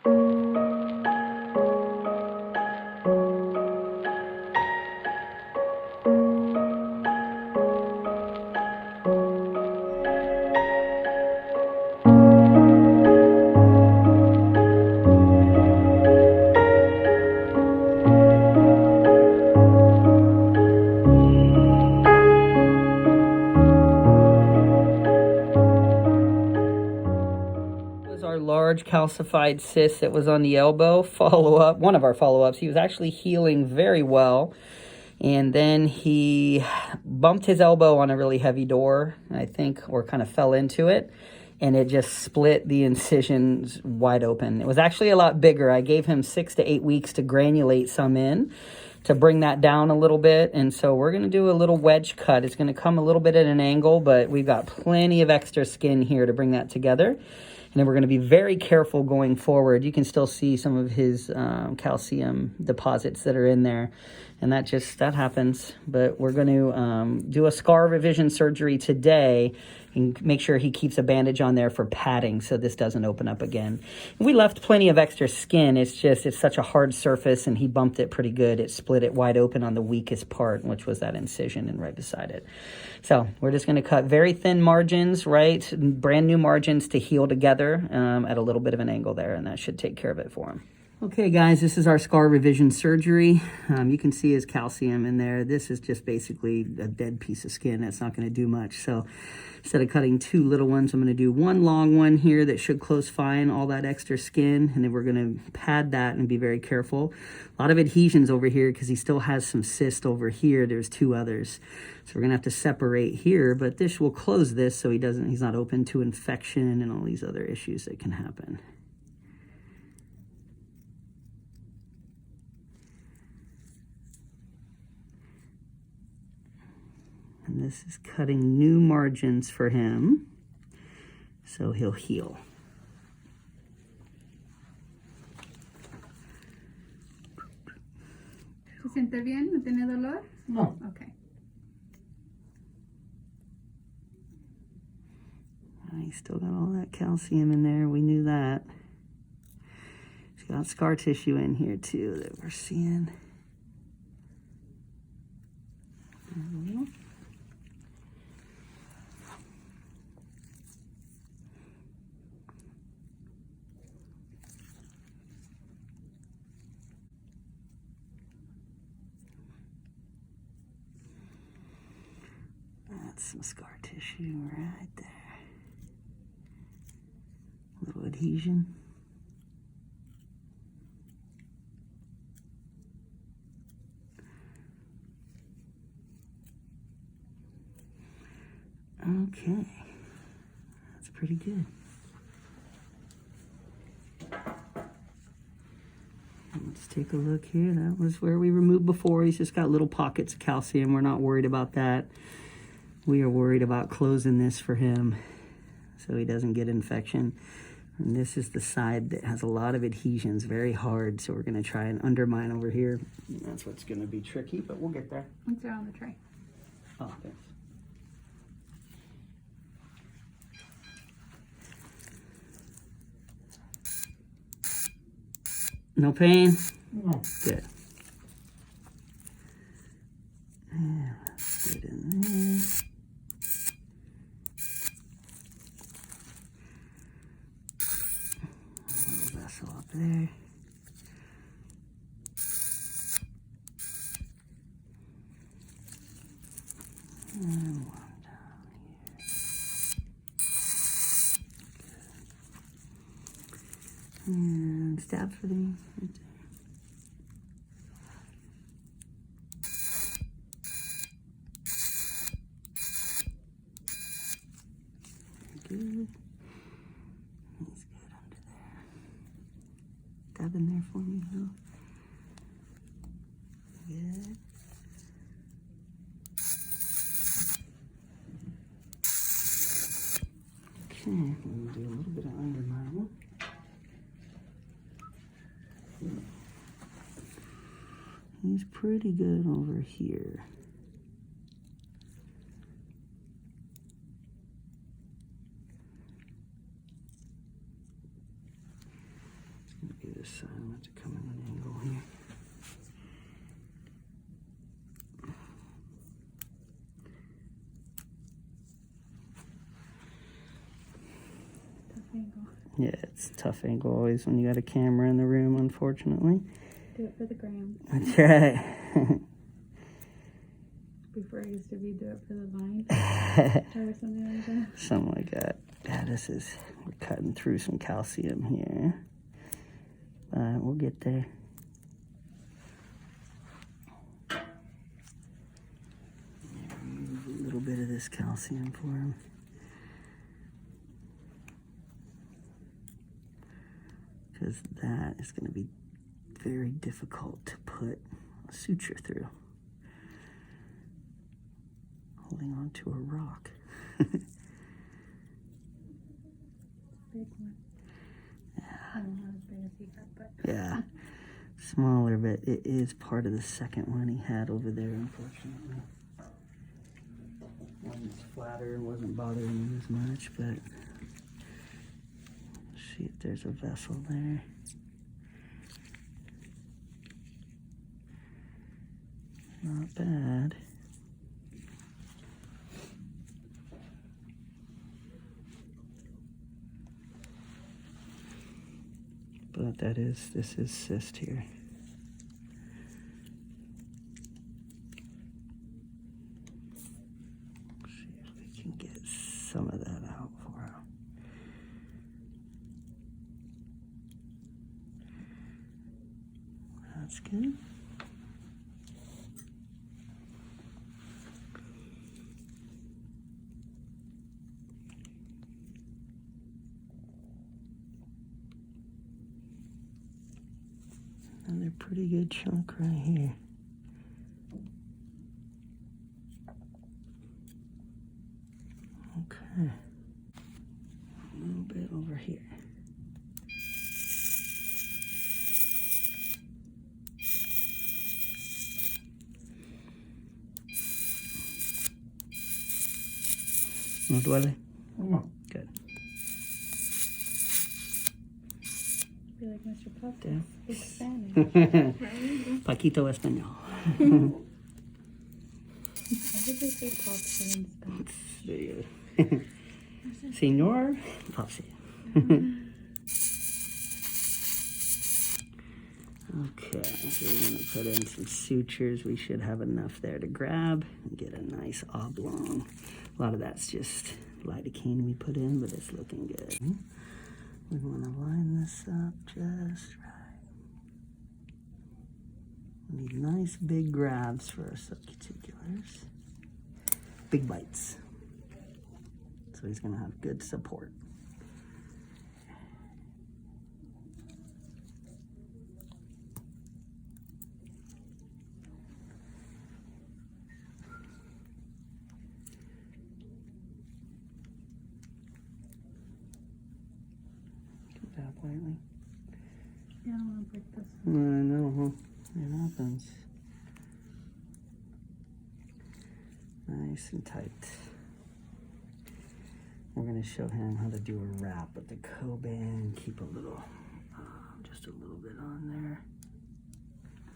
Our large calcified cyst that was on the elbow. Follow-up, one of our follow-ups, he was actually healing very well, and then he bumped his elbow on a really heavy door, I think, or kind of fell into it, and it just split the incisions wide open. It was actually a lot bigger. I gave him 6 to 8 weeks to granulate some in to bring that down a little bit, and so we're going to do a little wedge cut. It's going to come a little bit at an angle, but we've got plenty of extra skin here to bring that together. And then we're going to be very careful going forward. You can still see some of his calcium deposits that are in there. And that happens. But we're going to do a scar revision surgery today and make sure he keeps a bandage on there for padding so this doesn't open up again. And we left plenty of extra skin. It's such a hard surface, and he bumped it pretty good. It split it wide open on the weakest part, which was that incision and right beside it. So we're just going to cut very thin margins, right? Brand new margins to heal together at a little bit of an angle there, and that should take care of it for him. Okay, guys, this is our scar revision surgery. You can see his calcium in there. This is just basically a dead piece of skin. That's not going to do much. So instead of cutting 2 little ones, I'm going to do 1 long one here that should close fine all that extra skin. And then we're going to pad that and be very careful. A lot of adhesions over here because he still has some cyst over here. There's 2 others. So we're going to have to separate here, but this will close this so he's not open to infection and all these other issues that can happen. And this is cutting new margins for him, so he'll heal. ¿Se siente bien? ¿No tiene dolor? No. Okay. He's still got all that calcium in there. We knew that. He's got scar tissue in here too that we're seeing. That's some scar tissue right there. A little adhesion. Okay, that's pretty good. Let's take a look here. That was where we removed before. He's just got little pockets of calcium. We're not worried about that. We are worried about closing this for him so he doesn't get infection. And this is the side that has a lot of adhesions, very hard. So we're going to try and undermine over here. That's what's going to be tricky, but we'll get there. It's on the tray. Oh, thanks. No pain? No. Good. Yeah, let's get in there. A little vessel up there. And one down here. Good. And stab for the right there. Good. He's good under there. Stab in there for me, huh? Good. Okay, we'll do a little bit of undermine. He's pretty good over here. this side. I want to come in an angle here. Tough angle. Yeah, it's a tough angle always when you got a camera in the room, unfortunately. Do it for the gram. That's right. Before it used to be do it for the vine. Or something like that. Something like that. Yeah, we're cutting through some calcium here. We'll get there. Remove a little bit of this calcium for him. Because that is going to be very difficult to put a suture through. Holding on to a rock. Big one. Yeah. I don't know as big as he got, but. Yeah. Smaller, but it is part of the second one he had over there, unfortunately. One was flatter and wasn't bothering him as much, but see if there's a vessel there. Not bad. But this is cyst here. See if we can get some of that out for him. That's good. Another pretty good chunk right here. Okay. A little bit over here. ¿No duele? No. Good. Be like MrPopZit. Yeah. Speak Spanish. Paquito Español. How did they say PopZit in Spanish? There you go. Señor PopZit. Okay, so we're going to put in some sutures. We should have enough there to grab and get a nice oblong. A lot of that's just lidocaine we put in, but it's looking good. We want to line this up just right. We need nice big grabs for our subcuticulars. Big bites. So he's going to have good support. Tap lightly. Yeah, I don't want to break this. I know, huh? It happens. Nice and tight. We're going to show him how to do a wrap with the Coban. Keep a little, just a little bit on there.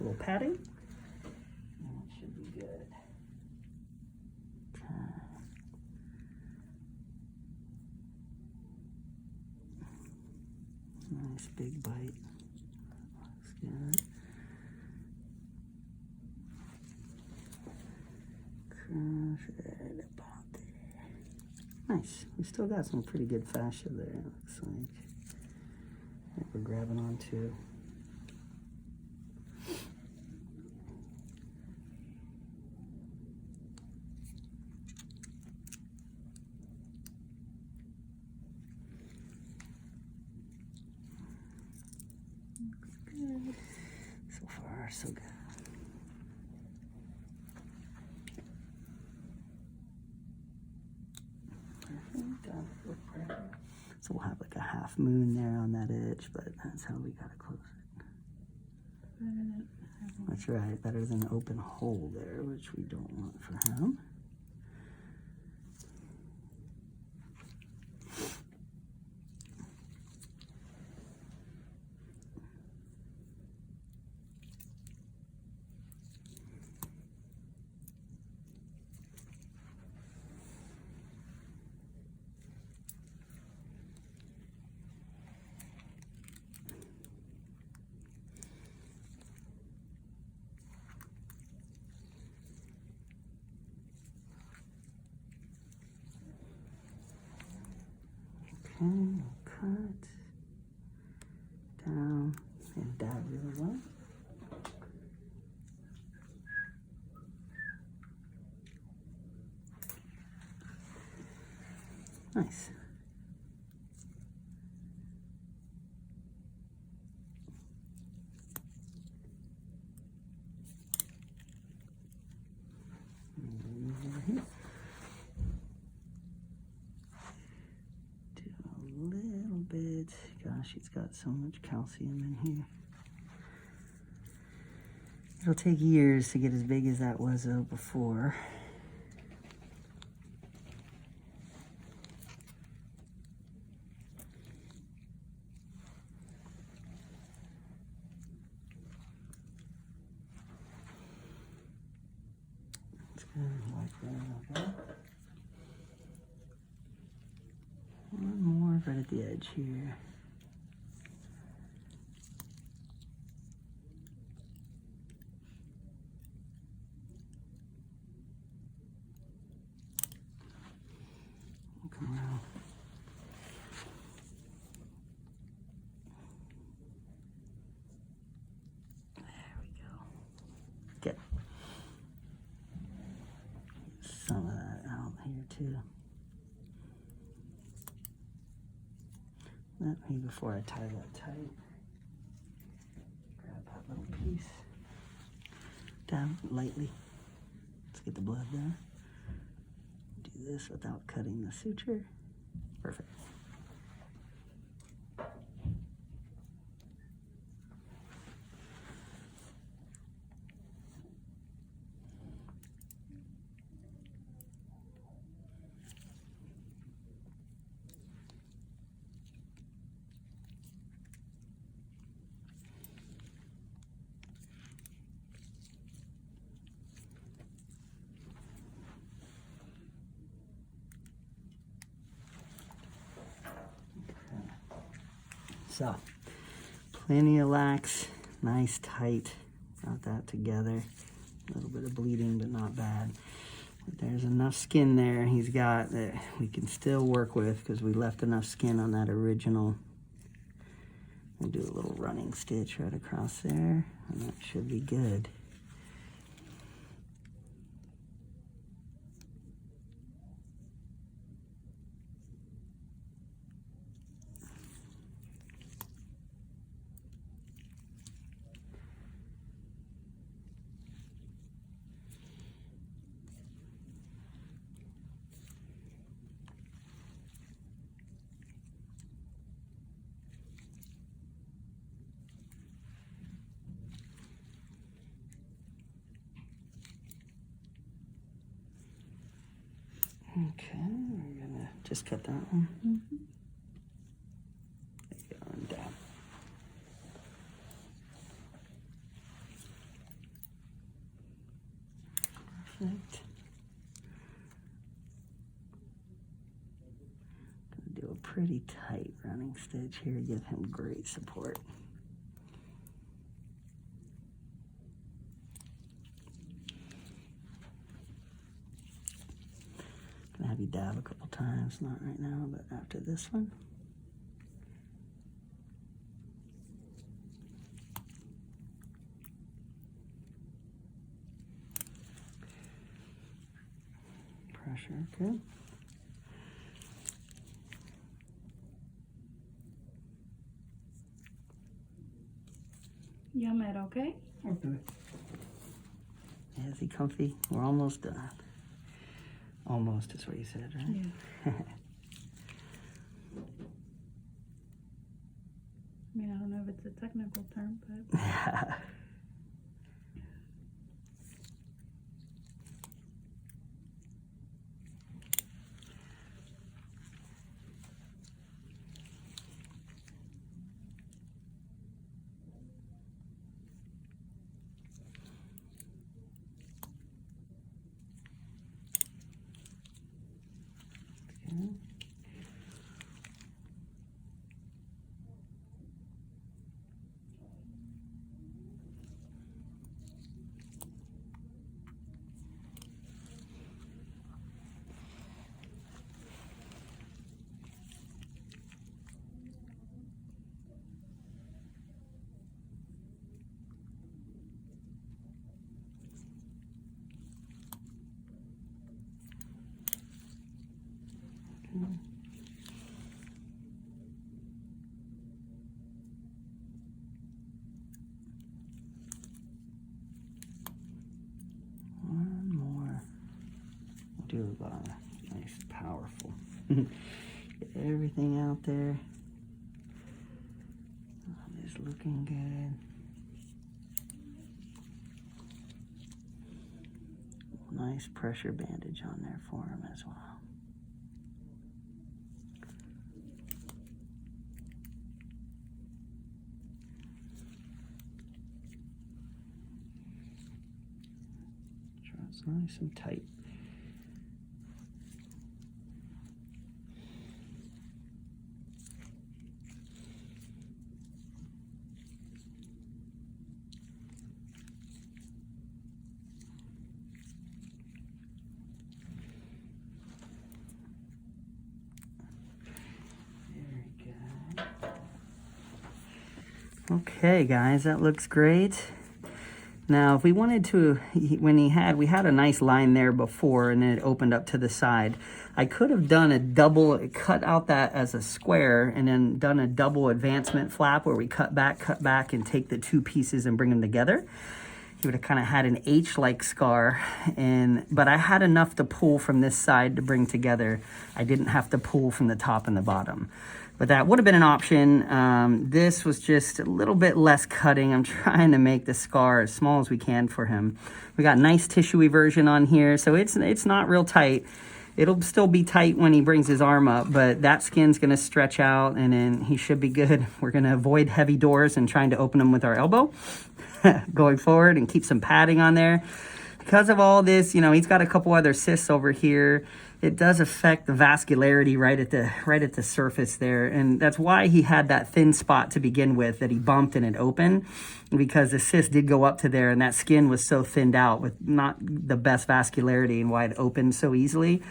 A little padding. And it should be good. Okay. Nice big bite. Looks good. Crush it about there. Nice. We still got some pretty good fascia there, it looks like. That we're grabbing onto. Good. So far, so good. So we'll have like a half moon there on that edge, but that's how we gotta close it. That's right, better than an open hole there, which we don't want for him. Okay, cut down and dab really well. Nice. Do a little bit. Gosh, it's got so much calcium in here. It'll take years to get as big as that was though before. It's good. Wipe that up. One more right at the edge here. Come around. There we go. Get some of that out here too. Let me, before I tie that tight, grab that little piece. Down lightly. Let's get the blood there. Do this without cutting the suture. Perfect. So, plenty of lax, nice tight, got that together. A little bit of bleeding, but not bad. But there's enough skin there he's got that we can still work with because we left enough skin on that original. We'll do a little running stitch right across there, and that should be good. Okay, we're gonna just cut that one. Mm-hmm. There you go, and down. Perfect. Gonna do a pretty tight running stitch here to give him great support. Gonna have you dab a couple times, not right now, but after this one. Pressure, good. You met, okay? Okay. Yeah, is he comfy? We're almost done. Almost is what you said, right? Yeah. I mean, I don't know if it's a technical term, but Okay. do a lot of nice, powerful. Get everything out there. It's looking good. Nice pressure bandage on there for him as well. It's nice and tight. Okay, guys, that looks great. Now, if we wanted to, we had a nice line there before and then it opened up to the side. I could have done a double, cut out that as a square and then done a double advancement flap where we cut back and take the two pieces and bring them together. He would have kind of had an H-like scar, but I had enough to pull from this side to bring together. I didn't have to pull from the top and the bottom. But that would have been an option. This was just a little bit less cutting. I'm trying to make the scar as small as we can for him. We got nice tissue eversion on here, so it's not real tight. It'll still be tight when he brings his arm up, but that skin's gonna stretch out and then he should be good. We're gonna avoid heavy doors and trying to open them with our elbow going forward and keep some padding on there. Because of all this, he's got a couple other cysts over here. It does affect the vascularity right at the surface there. And that's why he had that thin spot to begin with that he bumped and it opened, because the cyst did go up to there and that skin was so thinned out with not the best vascularity and why it opened so easily.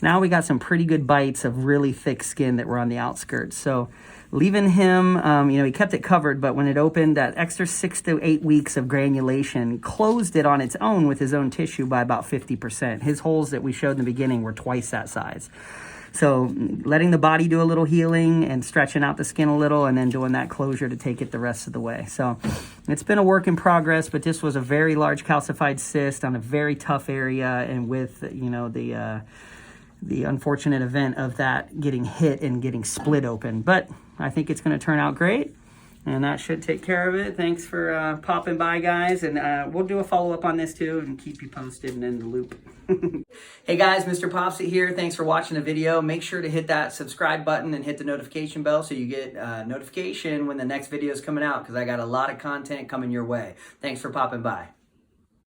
Now we got some pretty good bites of really thick skin that were on the outskirts. So leaving him, he kept it covered, but when it opened, that extra 6 to 8 weeks of granulation closed it on its own with his own tissue by about 50%. His holes that we showed in the beginning were twice that size. So letting the body do a little healing and stretching out the skin a little and then doing that closure to take it the rest of the way. So it's been a work in progress, but this was a very large calcified cyst on a very tough area, and with, the unfortunate event of that getting hit and getting split open. But I think it's going to turn out great, and that should take care of it. Thanks for popping by, guys, and we'll do a follow-up on this too and keep you posted and in the loop. Hey guys, MrPopZit here. Thanks for watching the video. Make sure to hit that subscribe button and hit the notification bell so you get notification when the next video is coming out, because I got a lot of content coming your way. Thanks for popping by.